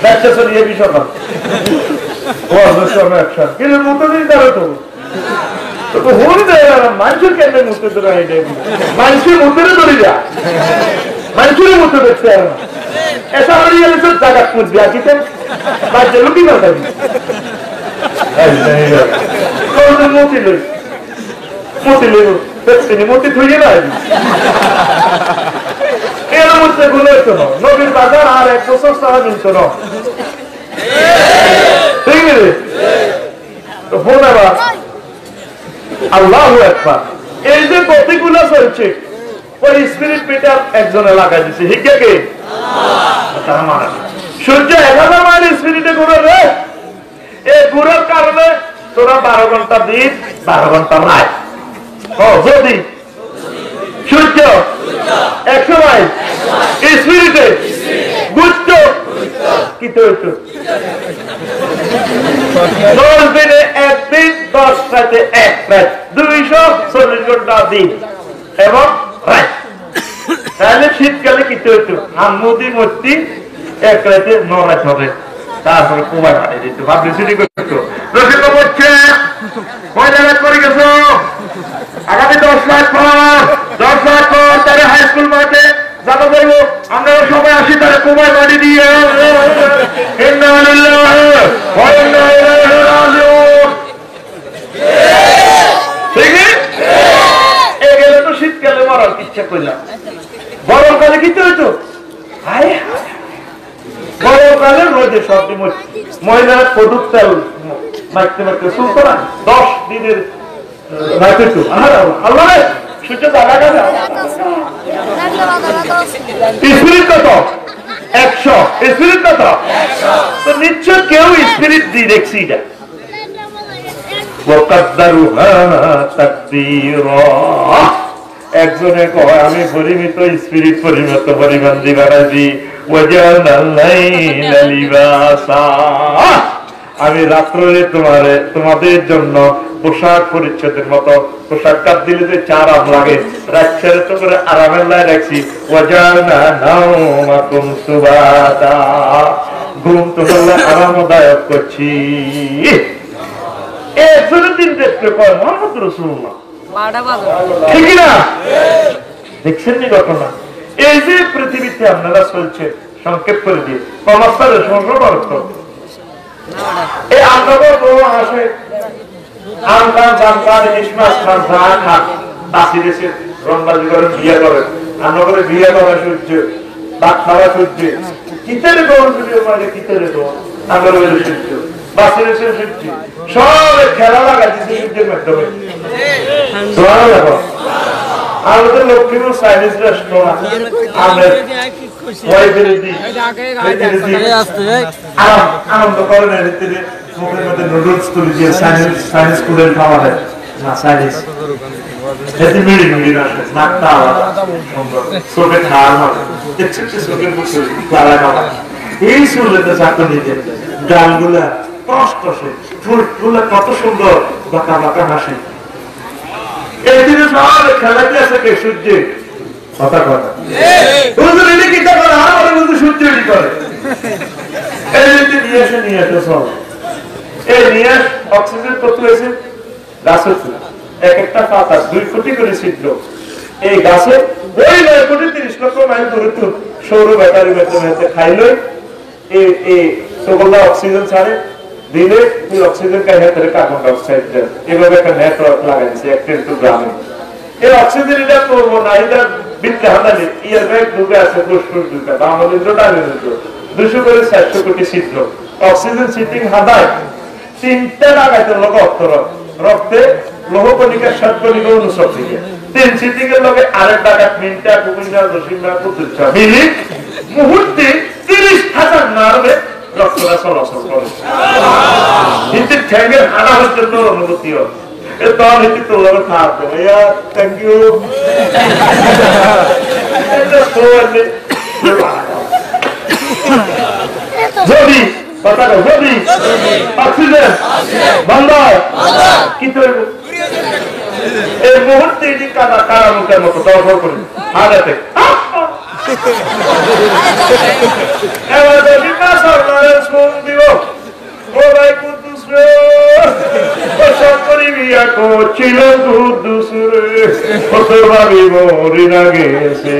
ব্যবসা চলিয়ে বিষয় কিন্তু মতো দিন তারা তো হল দেয় মানুষের কেন মুখতে ধরে মানুষের মুখে ধরে যা মানুষের মুখে দেখতে আর না ऐसा हो रही है सब जगह पूछ दिया कि तुम बात जरूर भी करता है कौन सा मोती ले देखते नहीं मोती थोड़ी ना है ये ना मुझसे बोले तो ना नौबीर बाजार आ रहे को सब सारा दिन तो ना ठीक है तो बोला बात अल्लाह हु अकबर ऐसे कोटी गुना सोचे पर स्पिरिट पेटा एक जने लगा जिसे हिक्के के সূর্য 11 মাইল স্পিরিটে ঘুরে রে এই ঘুরার কারণে তোরা 12 ঘন্টা দিন 12 ঘন্টা রাত যদি সূর্য 100 মাইল স্পিরিটে ঘুরতো কি তো হতো 10 দিনে একদিন 10 রাতে এক রাত 240 ঘন্টা দিন এবং রাত তাহলে শীতকালে কি হতো হামুদি মূর্তি এক রাতে 9 রাত হবে তারপরে কুমার পাঠিয়ে দিত ভাবলি সিটি করতো রসিদ বলছে কয় জায়গায় করে গেছো আগামী 10 লাখ পর তারা হাই স্কুল মাঠে যাবো বলবো আমরা সবাই আসি তারা কুমার বাড়ি দিয়ে ঠিক এ গেলে তো শীতকালে মরার ইচ্ছা করলাম গরমকালে কি হইতো গরমকালে রোদে সব মহিলারা কটুক তেল মাখতে মাখতে শুরু করা 10 দিনের আল্লাহ সূর্য দাদা গাছে স্পিরিট কত 100 স্পিরিট কত 100 তো নিশ্চয় কেউ স্পিরিট দিয়ে দেখছি এটা একজনে কয় আমি পরিমিত স্পিরিট পরিমিত পরিমাণ দিবারা দি আমি রাত্রে তোমাদের জন্য পোশাক পরিচ্ছদের মতো পোশাক কাট দিলে যে আরাম লাগে রাত ছেড়ে তো করে আরামের লাই রাখছি ঘুম তো আরামদায়ক করছি একজনের দিন দেখতে কয় মোহাম্মদ রাসূলুল্লাহ ঠিক না দেখছেন নি ঘটনা এই যে পৃথিবীতে আপনারা চলছে সংক্ষেপ করে দিয়ে কমাস্তারের সংগ্রহ এই আমরা বড় আসে আমদান জানতার ইসমাস খান খান খান বাসি দেশে রংবাজি করে বিয়ে করেন আমরা করে বিয়ে করা সূর্য বাদ খাওয়া সূর্য কিতারে দৌড় ভিডিও মানে কিতারে দৌড় আমরা সূর্য বাসি দেশে সূর্য সব খেলা লাগা দিচ্ছে সূর্যের মাধ্যমে আমাদের লক্ষ্মীপুর চাইনিজ রেস্টুরেন্ট আমরা আনন্দ করেন মুখের মধ্যে নুডলস তুলে দিয়ে চাইনিজ ফুডের খাওয়া দেয় না চাইনিজ এতে মিড়ি মিড়ি আসে নাকটা আলাদা চোখে খাওয়া হবে দেখছেন চোখের মুখে লালা খাওয়া এই শুনলে চাকরি নিতে ডালগুলা কষ্ট ফুলগুলা কত সুন্দর বাঁকা বাঁকা হাসে এই দিনে সব খেলাতে আছে কে সূর্য কথা কথা কি করে আমার সূর্য করে এই নিয়ে আসে সব এই নিয়ে অক্সিজেন কত হয়েছে গাছ হচ্ছে এক একটা পাতা 2 কোটি করে ছিদ্র এই গাছে ওই 9 কোটি 30 লক্ষ মাইল দূরে তো সৌর ব্যাটারি মাধ্যমে খাইলে এই সকল অক্সিজেন ছাড়ে দিলে এই অক্সিজেন কা হেতরে কার্বন ডাই অক্সাইড দেয় এভাবে একটা নেটওয়ার্ক লাগাইছে একটা একটু গ্রামে এই অক্সিজেন এটা করবো না এটা বিদ্যা হাতালে ইয়ার ব্যাগ ঢুকে আছে ফুসফুস ঢুকে বাংলাদেশ ডালে 200 করে 400 কোটি ছিদ্র অক্সিজেন সিটিং হাতায় 3টা লাগাইতে লোক রক্তে লোহকণিকা সাতকণিকা অনুসব থেকে 3 সিটিং এর লগে আরেক টাকা মিনিটা কুমিনা রসিমা প্রতিষ্ঠা মিনিট মুহূর্তে 30,000 নার্ভে রক্তটা চলাচল করে কিন্তু ঠ্যাঙ্গের হানা হচ্ছে তোর অনুভূতি হয় তখন এটি তোর থাকবে ভাইয়া থ্যাংক ইউ যদি যদি অক্সিজেন বন্ধ কি করবে এই মুহূর্তে এটি কারা মুখের মতো দরকার করে হার্ট অ্যাটাক এবার যদি না সরকারের ভাবি মরিনা গেছে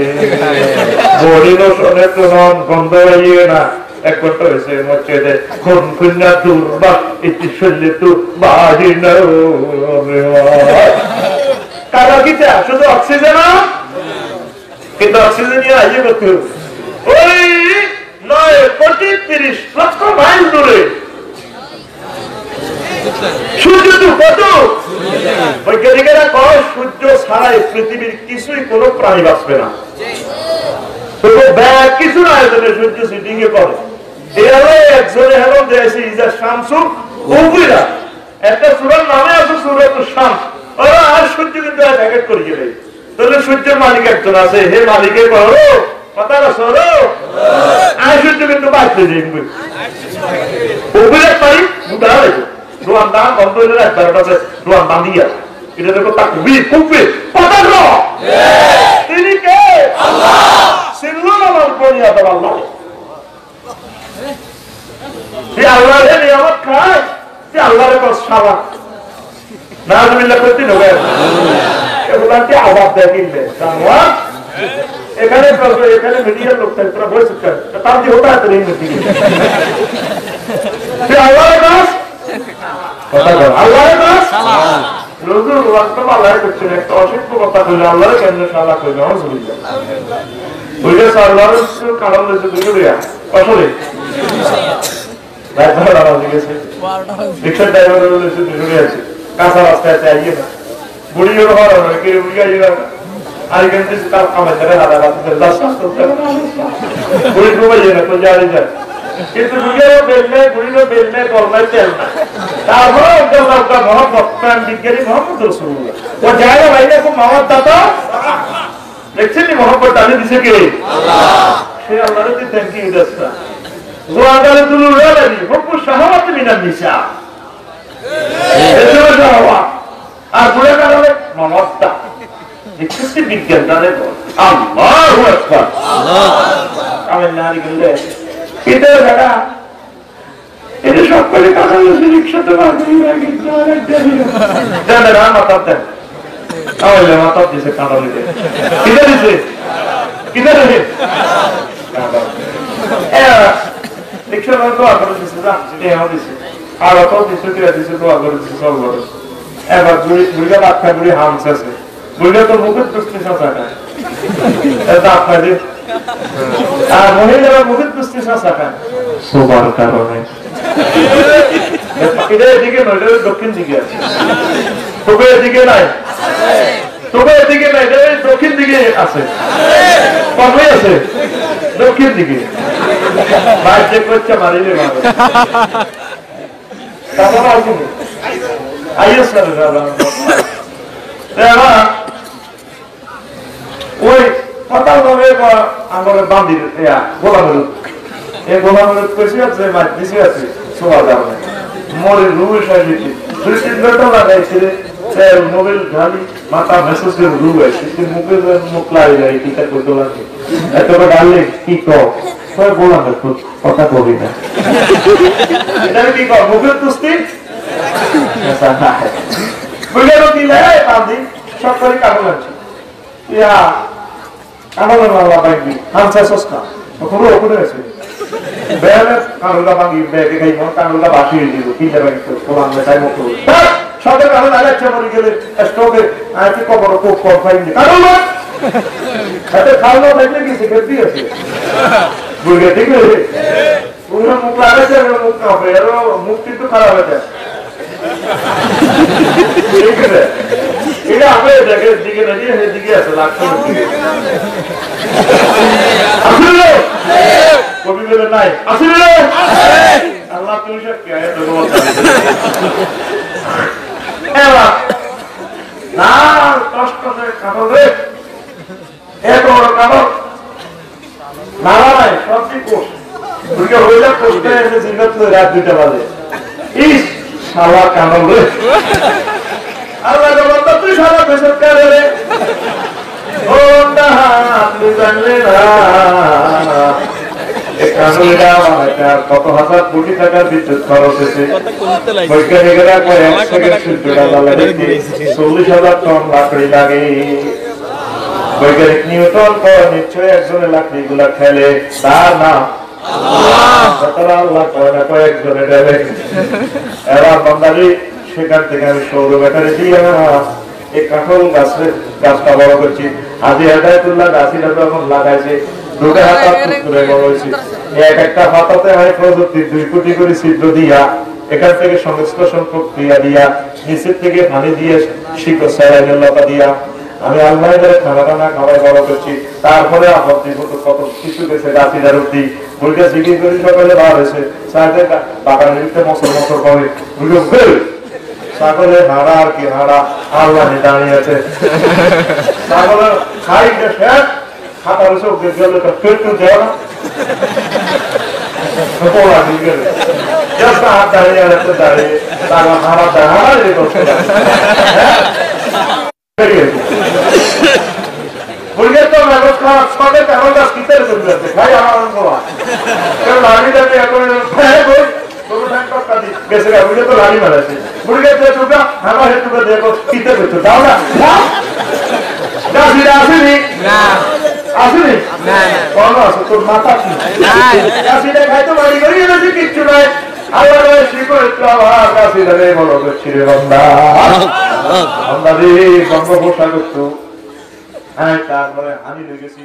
মরিল শোনে তো নন গন্ধ হইয়ে না এক ঘন্টা হয়েছে মরছে দে কোন কন্যা দুর্বা এটি শরীরে তো বাড়ি না কারা কিতে শুধু অক্সিজেন কিন্তু অক্সিজেন নিয়ে আইয়ে করতে ওই 9,30,00,000 মাইল দূরে সূর্য তো কত বৈজ্ঞানিকেরা কয় সূর্য ছাড়া পৃথিবীর কিছুই কোনো প্রাণী বাঁচবে না কিছু না সূর্য সিটিং এ করে একজনে হেল দিয়েছে ইজা শামসু উবিরা একটা সূরার নামে আছে সূরাতুল শামস ওরা আর সূর্য কিন্তু ব্যাকেট করে গেলে তাহলে সূর্যের মালিক একজন আছে হে মালিকের বড় কথা সরো আর সূর্য কিন্তু বাঁচতে যাইবে উবিরা পারি বুঝা হয়েছে রোয়ান দান বন্ধ হয়ে যায় একবার রোয়ান বাঁধিয়া এটা দেখো তা খুবই খুবই কথা তিনি কে আল্লাহ সিল্লুন আমার বনিয়া দেব আল্লাহ যে আল্লাহর নিয়ামত খায় যে আল্লাহর কাছে সালা নাজমিল্লাহ করতে হবে এগুলাকে আবাদ দেয় কিনবে জানওয়া এখানে এখানে মিডিয়ার লোক থাকে তোরা বসে থাকে তার যে হতা আছে এই মিটিং যে আল্লাহর কাছে কথা বল আল্লাহর কাছে সালাম রসুল ওয়াক্তব আল্লাহর কাছে একটা অসংখ্য কথা কইলে আল্লাহর কেন্দ্রে সালা কইলে আলহামদুলিল্লাহ বুঝে আল্লাহর কারণ হচ্ছে দুনিয়া আসলে রাত ভালো আওয়াজ গেছে রিকশা ড্রাইভার হচ্ছে দুনিয়া আছে কাঁচা রাস্তায় চাইয়ে না বুড়িও ভালো না কি বুড়ি গাড়ি না আর কিন্তু তার কামে ধরে হারা রাতে দশ করতে বুড়ি ঘুমাইয়ে না তো জানি যায় কিন্তু দুনিয়ারও বেলনে বুড়িরও বেলনে কলমায় তেল না তারপরে আব্দুল্লাহ মোহাম্মদ প্রাণ বিজ্ঞানী মোহাম্মদ রাসূলুল্লাহ ও জায়গা বাইরে খুব মোহাম্মদ দাতা দেখছেন নি মোহাম্মদ আলী দিছে কে আল্লাহ সে আল্লাহর কাছে থ্যাংক ইউ দাসা ওয়াদালে তুলু রালানি হুব্বু শাহাওয়াত মিনান নিসা এসব শাহাওয়াত আর বুড়া কারণে মমতা দেখছেন বিজ্ঞান জানে তো আল্লাহু আকবার আল্লাহ আমি নারী গলে এটা দাদা এটা সব করে কাজ হচ্ছে রিকশাতে বাঁধি রাখি দাদা না মাথা দেন তাহলে মাথা দিছে কাঁদা দিতে কিটা দিছে কিটা দিছে রিকশা না তো আগে দিছে না এটা দিছে আর অত দিছে কিটা দিছে তো আগে দিছে সব বড় এবার বুড়িটা বাচ্চা বুড়ি হামছে বুড়িটা তো মুখে দুষ্টি সাঁচা এটা আপনাদের আর মহিলারা মুখের দুষ্টি সাঁচা সোবার কারণে এটা এদিকে নয় এটা দক্ষিণ দিকে আছে তবে এদিকে নাই তবে এদিকে নাই এটা দক্ষিণ দিকে আছে কবে আছে দক্ষিণ দিকে বাইর চেক করছে মারিলে মারে তারপর আসুন আইএস স্যার ওই পাতাল ভাবে আমাদের বান্দির গোলামের এই গোলামের কইছে আছে মাছ দিছে আছে সোয়া যাবে মরে রুহ সাজিতে দুই তিন ঘন্টা লাগাইছে মোবাইল ঢালি মাথা মেসেজ করে রুহ আছে মুখে মুখ লাই যায় টিকা করতে লাগে এতটা ডাললে কি কও সব গোলামের কথা কবি না এটা কি কও মুখের তুস্তি বুঝে দিলে বান্দি সব করে কাগজ আছে ইয়া আমাদের বাবা বাইকি হামসা সস্তা পুরো ওপরে আছে বেলে কানুলা বাঙ্গি বেকে খাই মন কানুলা বাসি দিল কিনতে বাকি তো কোলান মে তাই মতো সবে কানুলা আলাচ্ছা মরি গেলে স্টোকে আইতে কবর কো কো ফাইনি কানুলা হাতে খাওয়া দেখলে কি শিখতি আছে বুঝে ঠিক আছে পুরো মুখ লাগাছে মুখ না হবে আর মুখ কিন্তু খারাপ হয়ে যায় ঠিক আছে এটা আপনি দেখেন দিকে না দিয়ে দিকে আছে লাগছে আসলে কবি বলে নাই আসলে আল্লাহ তুমি সব কে আয় তো এলা না কষ্ট করে কাটবে এত বড় কাটো না নাই সব ঠিক কোষ তুই হইলা কোষতে এসে জিন্নাত রাত 2টা বাজে ইস শালা কাটবে আল্লাহ বলতো তুই সারা বেসর করে ও না আপনি জানলে না একানুরা এটা কত হাজার কোটি টাকার বিদ্যুৎ খরচ হয়েছে বৈজ্ঞানিকরা কয় 1 সেকেন্ড সূর্যটা জ্বালাতে 40,000 টন লাকড়ি লাগে বৈজ্ঞানিক নিউটন তো নিশ্চয়ই একজনের লাকড়িগুলা খেলে, তার নাম আল্লাহ কয়েকজনে দেবে। এবার বান্দারি সেখান থেকে আমি সৌর ব্যাটারি দিয়ে এই কাঁঠাল গাছটা বড় করছি। আজি হেদায়তুল্লাহ গাছিটা যখন লাগাইছে দুটো হাত করে বড় হয়েছে, এক একটা হাতাতে হয় প্রযুক্তি 2 কোটি করে ছিদ্র দিয়া, এখান থেকে সংশ্লেষণ প্রক্রিয়া দিয়া, নিচের থেকে পানি দিয়ে শিকড় লতা দিয়া আমি আল্লাহ খানা টানা খাওয়াই বড় করছি। তারপরে আপত্তি কত কিছু গেছে গাছিটার অব্দি বইটা জিজ্ঞেস করি সকালে বার হয়েছে সাথে বাগানের ভিতরে মশর মশর করে ছাগলের হাড়া আর কি হাড়া আল্লাহ দাঁড়িয়ে আছে। ছাগলের খাইটা শেষ খাতা রয়েছে গেলে তো পেটু দেওয়া না হাত দাঁড়িয়ে আছে দাঁড়িয়ে তারপর হাড়া দাঁড়িয়ে করছে। তোর মাথা খাইতে বাড়ি করি কিচ্ছু নাই আল্লাহ বড় করছি রে বন্ধা বন্ধা রে বন্ধ পোষা করতো। হ্যাঁ তারপরে আমি লেগেছি